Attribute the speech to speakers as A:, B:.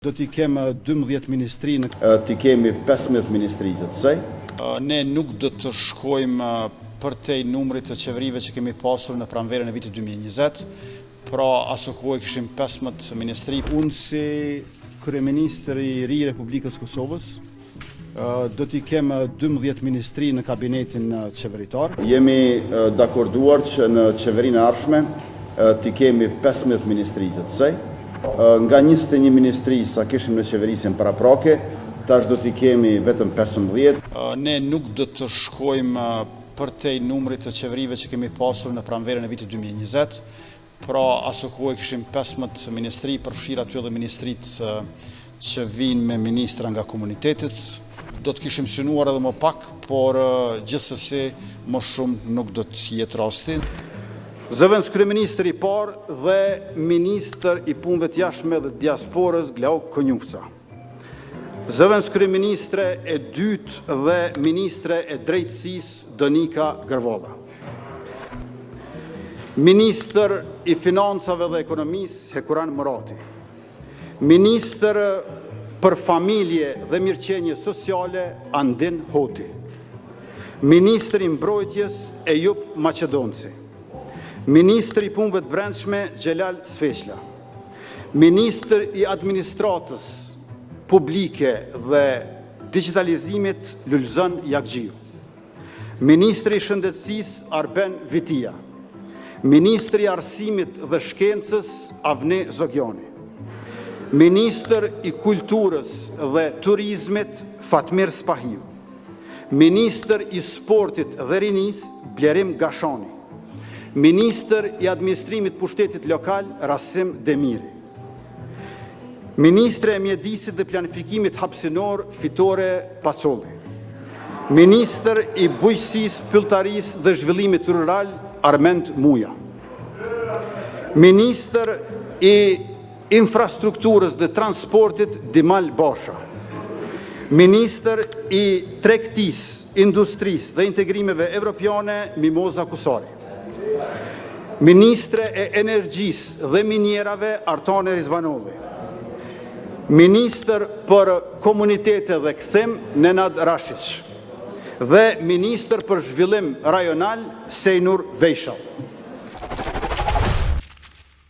A: Do t'i kem 12 ministri në...
B: T'i kemi 15 ministri të saj.
A: Ne nuk do të shkojmë për te numrit të qeverive që kemi pasur në pranverën e vitit 2020, pra aso kohë kishim 15 ministri. Unë si kryeministri i ri i Republikës Kosovës, do t'i kem 12 ministri në kabinetin qeveritar.
B: Jemi dakorduar që në qeverinë e ardhshme t'i kemi 15 ministri të saj. Nga 21 ministri sa kishim në qeverisjen paraprake, tash do t'i kemi vetëm 15.
A: Ne nuk do të shkojmë për te numrit të qeverive që kemi pasur në pranverën e vitit 2020, pra aso kohë kishim 15 ministri, përfshirë aty edhe ministrit që vinë me ministra nga komunitetit. Do të kishim synuar edhe më pak, por gjithsesi më shumë nuk do të jetë rasti.
C: Zëvendës kryeministri i parë dhe ministër i punëve të jashtme dhe diasporës Glauk Konjufca. Zëvendës kryeministre e dytë dhe ministre e drejtësisë Donika Gërvalla. Ministër i financave dhe ekonomisë Hekuran Murati. Ministër për familje dhe mirëqenie sociale Andin Hoti. Ministër i mbrojtjes Ejup Maqedonci. Ministër i punëve të brendshme Xhelal Sfeshla. Ministër i administratës publike dhe digitalizimit Lulzon Jakxhiu. Ministër i shëndetësisë Arben Vitia. Ministër i arsimit dhe shkencës Avni Zogjani. Ministër i kulturës dhe turizmit Fatmir Spahiu. Ministër i sportit dhe rinisë Blerim Gashani. Ministër i administrimit pushtetit lokal Rasim Demiri. Ministre e mjedisit dhe planifikimit hapësinor Fitore Pacolli. Ministër i bujqësisë, pylltarisë dhe zhvillimit rural Armend Muja. Ministër i infrastrukturës dhe transportit Dimal Basha. Ministër i tregtisë, industrisë dhe integrimeve evropiane Mimoza Kusari. Ministre e energjisë dhe minjerave Artane Rizvanolli. Ministër për komunitete dhe kthim Nenad Rashić. Dhe Ministër për zhvillim rajonal Sejnur Vejshall.